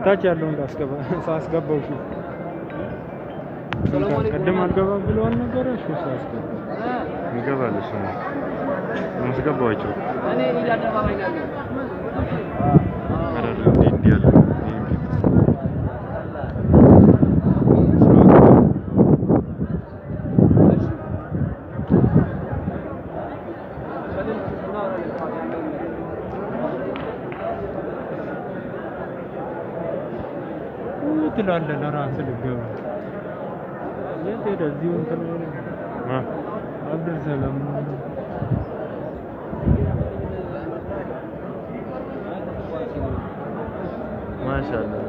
ታች ያለውን ሳስገባው እሺ ቀደም አልገባ ብለዋል ነበር እሺ ሳስገባ ይገባል እሱ ነው ማስገባቸው እኔ ይላደባባይ ጋር አራዳ እንዴ ያለ ትላለ ለራስ ልገባ የደዚው እንትን አብዱል ሰላም ማሻአላ